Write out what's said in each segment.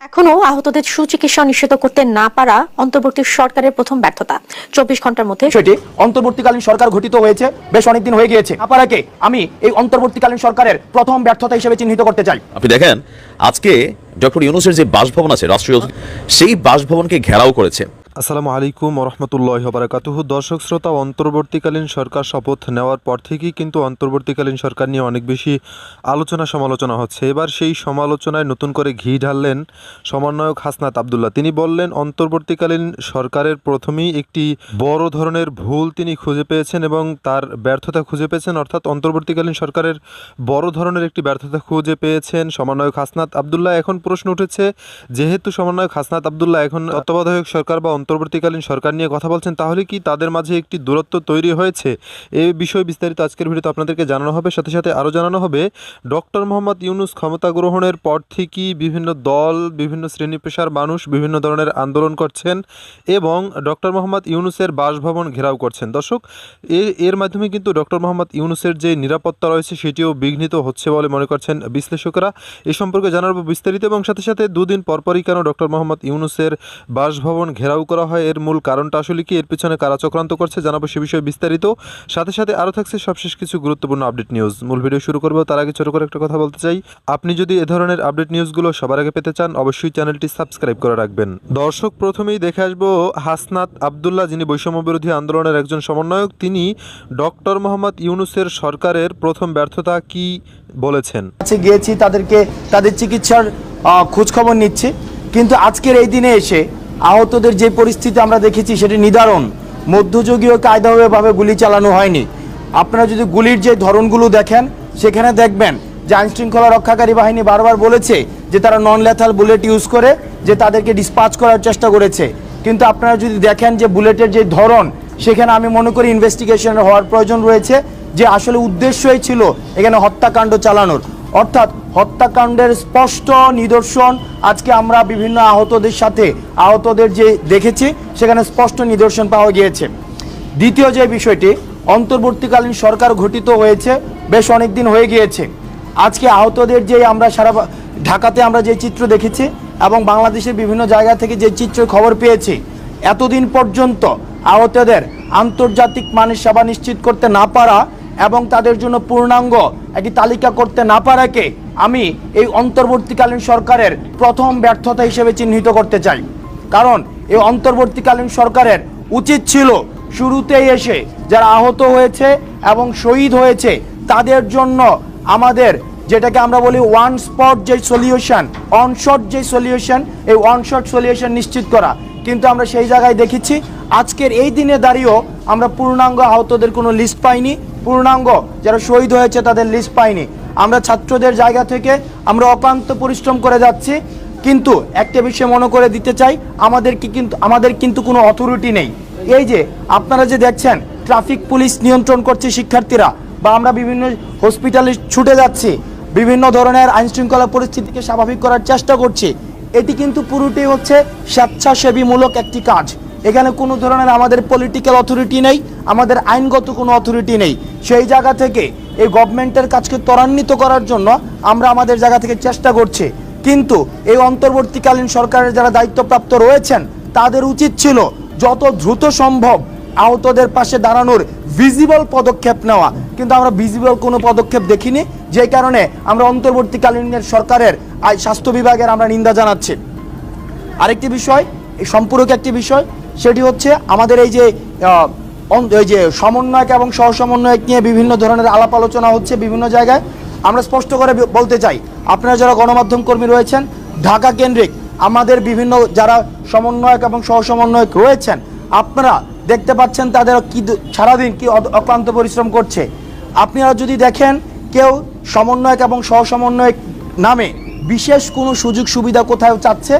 এখনো আহতদের সুচিকিৎসা নিশ্চিত করতে না পারা অন্তর্বর্তী সরকারের প্রথম ব্যর্থতা। 24 ঘন্টার মধ্যে সেটি অন্তর্বর্তীকালীন সরকার গঠিত হয়েছে, বেশ অনেকদিন হয়ে গিয়েছে। আপনারাকে আমি এই অন্তর্বর্তীকালীন সরকারের প্রথম ব্যর্থতা হিসেবে চিহ্নিত করতে চাই। আপনি দেখেন আজকে ডক্টর ইউনূসের যে বাসভবন আছে রাষ্ট্রীয়, সেই বাসভবনকে ঘেরাও করেছে। আসসালামু আলাইকুম ওরহমতুল্লাহি ওয়া বারাকাতুহু। দর্শক শ্রোতা, অন্তর্বর্তীকালীন সরকার শপথ নেওয়ার পর থেকেই কিন্তু অন্তর্বর্তীকালীন সরকার নিয়ে অনেক বেশি আলোচনা সমালোচনা হচ্ছে। এবার সেই সমালোচনায় নতুন করে ঘি ঢাললেন সমন্বয়ক হাসনাত আবদুল্লাহ। তিনি বললেন অন্তর্বর্তীকালীন সরকারের প্রথমেই একটি বড় ধরনের ভুল তিনি খুঁজে পেয়েছেন এবং তার ব্যর্থতা খুঁজে পেয়েছেন, অর্থাৎ অন্তর্বর্তীকালীন সরকারের বড় ধরনের একটি ব্যর্থতা খুঁজে পেয়েছেন সমন্বয়ক হাসনাত আবদুল্লাহ। এখন প্রশ্ন উঠেছে, যেহেতু সমন্বয়ক হাসনাত আবদুল্লাহ এখন তত্ত্বাবধায়ক সরকার বা অন্তর্বর্তীকালীন সরকার নিয়ে কথা বলছেন, তাহলে কি তাদের মাঝে একটি দূরত্ব তৈরি হয়েছে? এই বিষয়ে বিস্তারিত আজকের ভিডিওতে আপনাদেরকে জানানো হবে। সাথে সাথে আরও জানানো হবে ডক্টর মোহাম্মদ ইউনূস ক্ষমতা গ্রহণের পর থেকেই বিভিন্ন দল, বিভিন্ন শ্রেণী পেশার মানুষ বিভিন্ন ধরনের আন্দোলন করছেন এবং ডক্টর মোহাম্মদ ইউনূসের বাসভবন ঘেরাও করছেন। দর্শক, এর মাধ্যমে কিন্তু ডক্টর মোহাম্মদ ইউনূসের যে নিরাপত্তা রয়েছে সেটিও বিঘ্নিত হচ্ছে বলে মনে করছেন বিশ্লেষকরা। এ সম্পর্কে জানাবো বিস্তারিত এবং সাথে সাথে দুদিন পরপরই কেন ডক্টর মোহাম্মদ ইউনূসের বাসভবন ঘেরাও করা হয়, এর মূল কারণটা আসলে কি, এর পিছনে কারা চক্রান্ত করছে, জানাবো সে বিষয়ে বিস্তারিত। সাথে সাথে আরও থাকছে সবশেষ কিছু গুরুত্বপূর্ণ আপডেট নিউজ। মূল ভিডিও শুরু করবো তার আগে ছোট করে একটা কথা বলতে চাই, আপনি যদি এ ধরনের আপডেট নিউজগুলো সবার আগে পেতে চান অবশ্যই চ্যানেলটি সাবস্ক্রাইব করে রাখবেন। দর্শক, প্রথমেই দেখে আসবো হাসনাত আবদুল্লাহ, যিনি বৈষম্য বিরোধী আন্দোলনের একজন সমন্বয়ক। তিনি ডক্টর মোহাম্মদ ইউনূসের সরকারের প্রথম ব্যর্থতা কি বলেছেন। গিয়েছি তাদেরকে তাদের চিকিৎসার খোঁজ খবর নিচ্ছি, কিন্তু আজকের এই দিনে এসে আহতদের যে পরিস্থিতি আমরা দেখেছি সেটি নিদারুণ। মধ্যযুগীয় কায়দাভাবে গুলি চালানো হয়নি। আপনারা যদি গুলির যে ধরনগুলো দেখেন সেখানে দেখবেন যে আইনশৃঙ্খলা রক্ষাকারী বাহিনী বারবার বলেছে যে তারা নন লেথাল বুলেট ইউজ করে যে তাদেরকে ডিসপাচ করার চেষ্টা করেছে, কিন্তু আপনারা যদি দেখেন যে বুলেটের যে ধরন, সেখানে আমি মনে করি ইনভেস্টিগেশন হওয়ার প্রয়োজন রয়েছে যে আসলে উদ্দেশ্যই ছিল এখানে হত্যাকাণ্ড চালানোর, অর্থাৎ হত্যাকাণ্ডের স্পষ্ট নিদর্শন আজকে আমরা বিভিন্ন আহতদের যে দেখেছি সেখানে স্পষ্ট নিদর্শন পাওয়া গিয়েছে। দ্বিতীয় যে বিষয়টি, অন্তর্বর্তীকালীন সরকার গঠিত হয়েছে, বেশ অনেক দিন হয়ে গিয়েছে। আজকে আহতদের যে আমরা সারা ঢাকাতে আমরা যে চিত্র দেখেছি এবং বাংলাদেশের বিভিন্ন জায়গা থেকে যে চিত্রের খবর পেয়েছি, এতদিন পর্যন্ত আহতদের আন্তর্জাতিক মানের সেবা নিশ্চিত করতে না পারা এবং তাদের জন্য পূর্ণাঙ্গ একটি তালিকা করতে না পারাকে আমি এই অন্তর্বর্তীকালীন সরকারের প্রথম ব্যর্থতা হিসেবে চিহ্নিত করতে চাই। কারণ এই অন্তর্বর্তীকালীন সরকারের উচিত ছিল শুরুতেই এসে যারা আহত হয়েছে এবং শহীদ হয়েছে তাদের জন্য আমাদের যেটাকে আমরা বলি ওয়ান স্পট যে সলিউশন, অনশট যে সলিউশন, এই ওয়ানশট সলিউশন নিশ্চিত করা, কিন্তু আমরা সেই জায়গায় দেখেছি আজকের এই দিনে দাঁড়িয়েও আমরা পূর্ণাঙ্গ আহতদের কোনো লিস্ট পাইনি, পূর্ণাঙ্গ যারা শহীদ হয়েছে তাদের লিস্ট পাইনি। আমরা ছাত্রদের জায়গা থেকে আমরা অক্লান্ত পরিশ্রম করে যাচ্ছি, কিন্তু একটা বিষয় মনে করে দিতে চাই, আমাদের কিন্তু কোনো অথরিটি নেই। এই যে আপনারা যে দেখছেন ট্রাফিক পুলিশ নিয়ন্ত্রণ করছে শিক্ষার্থীরা, বা আমরা বিভিন্ন হসপিটালে ছুটে যাচ্ছি, বিভিন্ন ধরনের আইনশৃঙ্খলা পরিস্থিতিকে স্বাভাবিক করার চেষ্টা করছি, এটি কিন্তু পুরোটাই হচ্ছে স্বেচ্ছাসেবীমূলক একটি কাজ। এখানে কোনো ধরনের আমাদের পলিটিক্যাল অথরিটি নেই, আমাদের আইনগত কোনো অথরিটি নেই। সেই জায়গা থেকে এই গভর্নমেন্টের কাজকে ত্বরান্বিত করার জন্য আমরা আমাদের জায়গা থেকে চেষ্টা করছি, কিন্তু এই অন্তর্বর্তীকালীন সরকারের যারা দায়িত্বপ্রাপ্ত রয়েছেন তাদের উচিত ছিল যত দ্রুত সম্ভব আহতদের পাশে দাঁড়ানোর ভিজিবল পদক্ষেপ নেওয়া, কিন্তু আমরা ভিজিবল কোনো পদক্ষেপ দেখিনি, যে কারণে আমরা অন্তর্বর্তীকালীন সরকারের স্বাস্থ্য বিভাগের আমরা নিন্দা জানাচ্ছি। আরেকটি বিষয়, এই সম্পূরক একটি বিষয়, সেটি হচ্ছে আমাদের এই যে সমন্বয়ক এবং সহসমন্বয়ক নিয়ে বিভিন্ন ধরনের আলাপ আলোচনা হচ্ছে বিভিন্ন জায়গায়। আমরা স্পষ্ট করে বলতে চাই, আপনারা যারা গণমাধ্যম কর্মী রয়েছেন ঢাকা কেন্দ্রিক আমাদের বিভিন্ন যারা সমন্বয়ক এবং সহসমন্বয়ক রয়েছেন, আপনারা দেখতে পাচ্ছেন তাদের কি সারাদিন কি অক্লান্ত পরিশ্রম করছে। আপনারা যদি দেখেন কেউ সমন্বয়ক এবং সহসমন্বয়ক নামে বিশেষ কোনো সুযোগ সুবিধা কোথাও চাচ্ছে,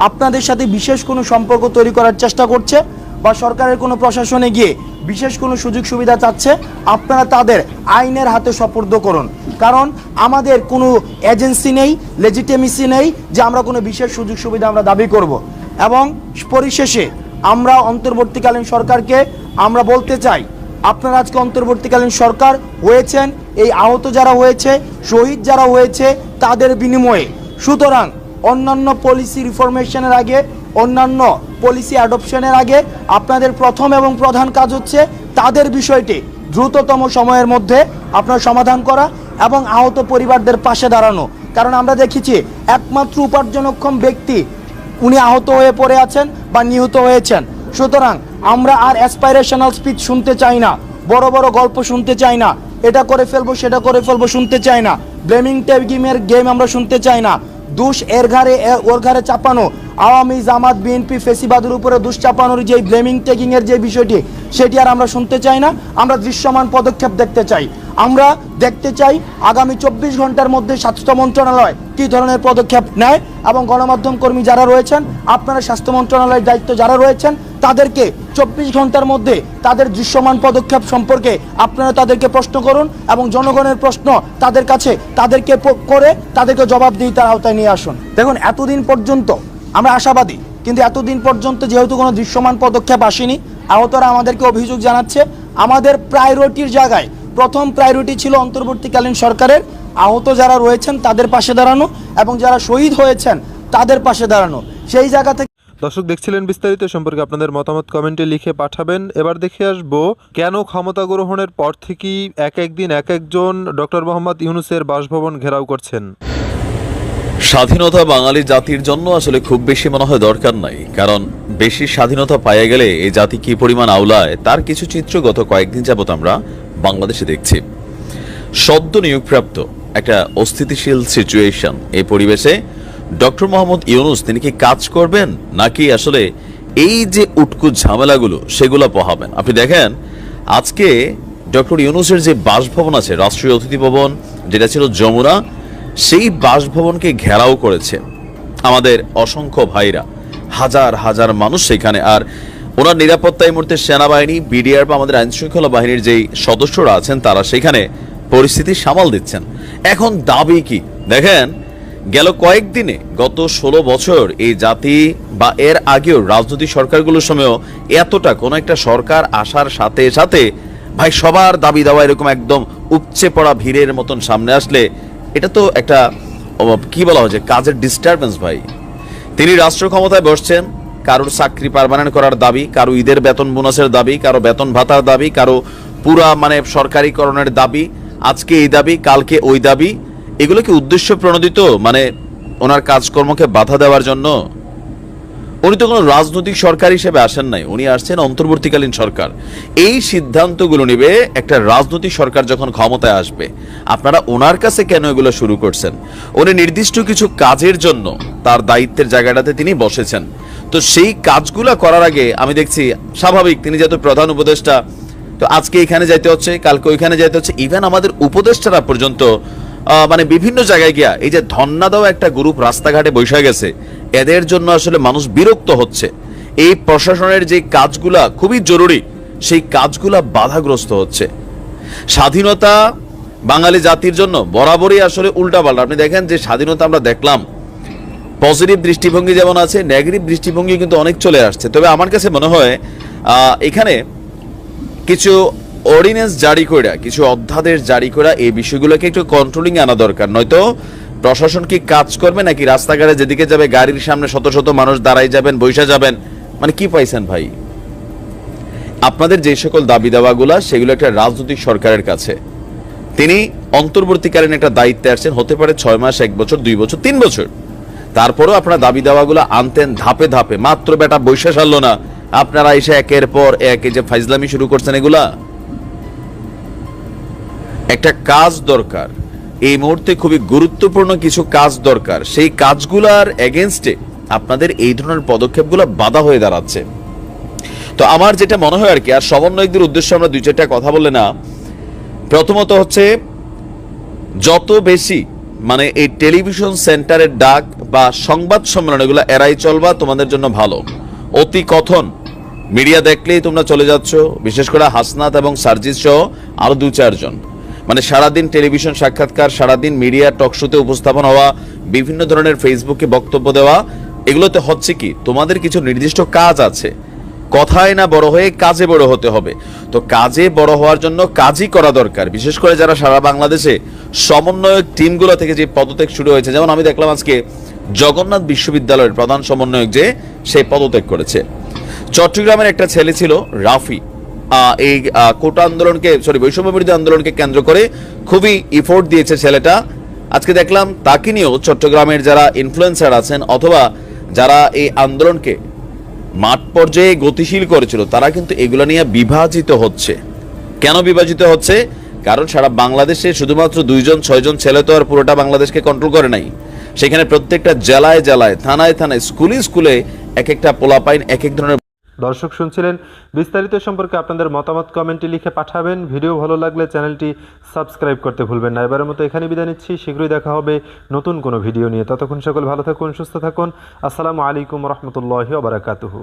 আপনাদের সাথে বিশেষ কোনো সম্পর্ক তৈরি করার চেষ্টা করছে, বা সরকারের কোনো প্রশাসনে গিয়ে বিশেষ কোনো সুযোগ সুবিধা চাচ্ছে, আপনারা তাদের আইনের হাতে সোপর্দ করুন। কারণ আমাদের কোনো এজেন্সি নেই, লেজিটিমেসি নেই যে আমরা কোনো বিশেষ সুযোগ সুবিধা আমরা দাবি করব। এবং পরিশেষে আমরা অন্তর্বর্তীকালীন সরকারকে আমরা বলতে চাই, আপনারা আজকে অন্তর্বর্তীকালীন সরকার হয়েছেন এই আহত যারা হয়েছে, শহীদ যারা হয়েছে তাদের বিনিময়ে, সুতরাং অন্যান্য পলিসি রিফরমেশনের আগে, অন্যান্য পলিসি অ্যাডপশনের আগে আপনাদের প্রথম এবং প্রধান কাজ হচ্ছে তাদের বিষয়টি দ্রুততম সময়ের মধ্যে আপনার সমাধান করা এবং আহত পরিবারদের পাশে দাঁড়ানো। কারণ আমরা দেখেছি একমাত্র উপার্জনক্ষম ব্যক্তি উনি আহত হয়ে পড়ে আছেন বা নিহত হয়েছেন। সুতরাং আমরা আর অ্যাসপাইরেশনাল স্পিচ শুনতে চাই না, বড় বড় গল্প শুনতে চাই না, এটা করে ফেলবো সেটা করে ফেলবো শুনতে চাই না, ব্লেমিং টেগিমের গেম আমরা শুনতে চাই না, দোষ এর ঘাড়ে ওর ঘাড়ে চাপানো, আওয়ামী জামাত বিএনপি ফেসিবাদের উপরে দোষ চাপানোর যে ব্লেমিং টেকিং এর যে বিষয়টি সেটি আর আমরা শুনতে চাই না। আমরা দৃশ্যমান পদক্ষেপ দেখতে চাই। আমরা দেখতে চাই আগামী 24 ঘন্টার মধ্যে স্বাস্থ্য মন্ত্রণালয় কী ধরনের পদক্ষেপ নেয় এবং গণমাধ্যম কর্মী যারা রয়েছেন, আপনারা স্বাস্থ্য মন্ত্রণালয়ের দায়িত্ব যারা রয়েছেন, তাদেরকে 24 ঘন্টার মধ্যে তাদের দৃশ্যমান পদক্ষেপ সম্পর্কে আপনারা তাদেরকে প্রশ্ন করুন এবং জনগণের প্রশ্ন তাদের কাছে তাদেরকে করে তাদেরকে জবাবদিহিতার আওতায় নিয়ে আসুন। দেখুন, এতদিন পর্যন্ত আমরা আশাবাদী, কিন্তু এতদিন পর্যন্ত যেহেতু কোনো দৃশ্যমান পদক্ষেপ আসেনি, আহতরা আমাদেরকে অভিযোগ জানাচ্ছে আমাদের প্রায়োরিটির জায়গায় প্রথম প্রায়োরিটি ছিল অন্তর্বর্তীকালীন সরকারের আহত যারা রয়েছেন তাদের পাশে দাঁড়ানো এবং যারা শহীদ হয়েছেন তাদের পাশে দাঁড়ানো। সেই জায়গা থেকে দর্শক দেখছিলেন বিস্তারিত সম্পর্কে আপনাদের মতামত কমেন্টে লিখে পাঠাবেন। এবার দেখে আসবো কেন ক্ষমতা গ্রহণের পর থেকেই একদিন এক একজন ডক্টর মোহাম্মদ ইউনূসের বাসভবন ঘেরাও করছেন। স্বাধীনতা বাঙালি জাতির জন্য আসলে খুব বেশি মনে হয় দরকার নাই, কারণ বেশি স্বাধীনতা পাইয়া গেলে এই জাতি কি পরিমাণ আওলায় তার কিছু চিত্র গত কয়েকদিন যাবত আমরা বাংলাদেশে দেখছি। সদ্য নিয়োগপ্রাপ্ত একটা অস্থিতিশীল সিচুয়েশন, এই পরিবেশে ডক্টর মোহাম্মদ ইউনূস তিনি কি কাজ করবেন নাকি আসলে এই যে উটকুট ঝামেলাগুলো সেগুলো পোহাবেন? আপনি দেখেন আজকে ডক্টর ইউনূসের যে বাসভবন আছে, রাষ্ট্রীয় অতিথি ভবন যেটা ছিল যমুনা, সেই বাসভবনকে ঘেরাও করেছে আমাদের অসংখ্য ভাইরা, হাজার হাজার মানুষ সেখানে। আর ওনার নিরাপত্তা এই মুহূর্তে সেনাবাহিনী, বিডিআর বা আমাদের আইন শৃঙ্খলা বাহিনীর যেই সদস্যরা আছেন তারা সেখানে পরিস্থিতি সামাল দিচ্ছেন। এখন দাবি কি দেখেন, গেল কয়েকদিনে গত 16 বছর এই জাতি বা এর আগেও রাজনৈতিক সরকারগুলোর সময়ও এতটা কোনো একটা সরকার আসার সাথে সাথে ভাই সবার দাবি দেওয়া এরকম একদম উপচে পড়া ভিড়ের মতন সামনে আসলে এটা তো একটা কি বলা হয় যে কাজের ডিস্টারবেন্স। ভাই তিনি রাষ্ট্র ক্ষমতায় বসছেন, কারোর চাকরি পার্মানেন্ট করার দাবি, কারো ঈদের বেতন বোনাসের দাবি, কারো বেতন ভাতার দাবি, কারো পুরা সরকারিকরণের দাবি, আজকে এই দাবি কালকে ওই দাবি। এগুলো কি উদ্দেশ্য প্রণোদিত, ওনার কাজকর্মকে বাধা দেওয়ার জন্য? উনি তো কোনো রাজনৈতিক সরকার হিসেবে আসেন নাই, উনি আসছেন অন্তর্বর্তীকালীন সরকার। এই সিদ্ধান্তগুলো নেবে একটা রাজনৈতিক সরকার যখন ক্ষমতায় আসবে। আপনারা ওনার কাছে কেন এগুলো শুরু করছেন? উনি নির্দিষ্ট কিছু কাজের জন্য তার দায়িত্বের জায়গাটাতে তিনি বসেছেন। তো সেই কাজগুলো করার আগে আমি দেখছি স্বাভাবিক, তিনি যেহেতু প্রধান উপদেষ্টা, তো আজকে এখানে যাইতে হচ্ছে, কালকে ওইখানে যাইতে হচ্ছে। ইভেন আমাদের উপদেষ্টারা পর্যন্ত বিভিন্ন জায়গায় গিয়া এই যে ধন্না দেওয়া একটা গ্রুপ রাস্তাঘাটে বসে গেছে, এদের জন্য আসলে মানুষ বিরক্ত হচ্ছে। এই প্রশাসনের যে কাজগুলা খুবই জরুরি সেই কাজগুলা বাধাগ্রস্ত হচ্ছে। স্বাধীনতা বাঙালি জাতির জন্য বরাবরই আসলে উল্টাপাল্টা। আপনি দেখেন যে স্বাধীনতা আমরা দেখলাম, পজিটিভ দৃষ্টিভঙ্গি যেমন আছে, নেগেটিভ দৃষ্টিভঙ্গি কিন্তু অনেক চলে আসছে। তবে আমার কাছে মনে হয় এখানে কিছু অর্ডিন্যান্স জারি করে, কিছু অধ্যাদেশ জারি করে এই বিষয়গুলোকে একটু কন্ট্রোলিং আনা দরকার। নয়তো প্রশাসন কি কাজ করবে নাকি রাস্তাঘাটে যেদিকে যাবে গাড়ির সামনে শত শত মানুষ দাঁড়াই যাবেন, বৈশা যাবেন? কি পাইছেন ভাই? আপনাদের যে সকল দাবি দাওয়াগুলা সেগুলো একটা রাজনৈতিক সরকারের কাছে, তিনি অন্তর্বর্তীকালীন একটা দায়িত্বে আসছেন, হতে পারে 6 মাস, 1 বছর, 2 বছর, 3 বছর। তারপরেও আপনারা দাবি দাওয়াগুলো আনতেন ধাপে ধাপে, মাত্র বেটা বৈশা সারলো না, আপনারা এসে একের পর এক এই যে ফাইজলামি শুরু করছেন। এগুলা একটা কাজ দরকার, এই মুহূর্তে খুবই গুরুত্বপূর্ণ কিছু কাজ দরকার। সেই কাজগুলার এগেনস্টে আপনাদের এই ধরনের পদক্ষেপগুলো বাধা হয়ে দাঁড়াচ্ছে। তো আমার যেটা মনে হয় আর কি, আর সমন্বয়কদের উদ্দেশ্যে আমরা 2-4টা কথা বললে না। প্রথমত হচ্ছে যত বেশি এই টেলিভিশন সেন্টারের ডাক বা সংবাদ সম্মেলন এগুলো এড়াই চলবা, তোমাদের জন্য ভালো। অতি কথন মিডিয়া দেখলেই তোমরা চলে যাচ্ছ, বিশেষ করে হাসনাত এবং সার্জিস সহ আরো 2-4 জন। সারাদিন টেলিভিশন সাক্ষাৎকার, সারাদিন মিডিয়া টকশোতে উপস্থাপন হওয়া, বিভিন্ন ধরনের ফেসবুকে বক্তব্য দেওয়া, এগুলোতে হচ্ছে কি তোমাদের কিছু নির্দিষ্ট কাজ আছে। কথায় না বড় হয়ে কাজে বড় হতে হবে। তো কাজে বড় হওয়ার জন্য কাজই করা দরকার। বিশেষ করে যারা সারা বাংলাদেশে সমন্বয়ক টিমগুলো থেকে যে পদত্যাগ শুরু হয়েছে, যেমন আমি দেখলাম আজকে জগন্নাথ বিশ্ববিদ্যালয়ের প্রধান সমন্বয়ক যে সে পদত্যাগ করেছে। চট্টগ্রামের একটা ছেলে ছিল রাফি, এই কোটা আন্দোলনকে বৈষম্য বিরোধী আন্দোলনকে কেন্দ্র করে খুবই ইফোর্ট দিয়েছে ছেলেটা। আজকে দেখলাম তাকে নিয়েও চট্টগ্রামের যারা ইনফ্লুয়েন্সার আছেন অথবা যারা এই আন্দোলনকে মাঠ পর্যায়ে গতিশীল করেছিল তারা কিন্তু এগুলো নিয়ে বিভাজিত হচ্ছে। কেন বিভাজিত হচ্ছে? কারণ সারা বাংলাদেশে শুধুমাত্র 2-6 ছেলে তো আর পুরোটা বাংলাদেশকে কন্ট্রোল করে নাই। সেখানে প্রত্যেকটা জেলায় জেলায়, থানায় থানায়, স্কুলে স্কুলে এক একটা পোলাপাইন এক এক ধরনের। দর্শক শুনছিলেন, বিস্তারিত সম্পর্কে আপনাদের মতামত কমেন্টে লিখে পাঠাবেন। ভিডিও ভালো লাগলে চ্যানেলটি সাবস্ক্রাইব করতে ভুলবেন না। এবারের মতো এখানে বিদায় নিচ্ছি, শীঘ্রই দেখা হবে নতুন কোনো ভিডিও নিয়ে। ততক্ষণ সকল ভালো থাকুন, সুস্থ থাকুন। আসসালামু আলাইকুম রহমতুল্লাহি ওয়া বারাকাতুহু।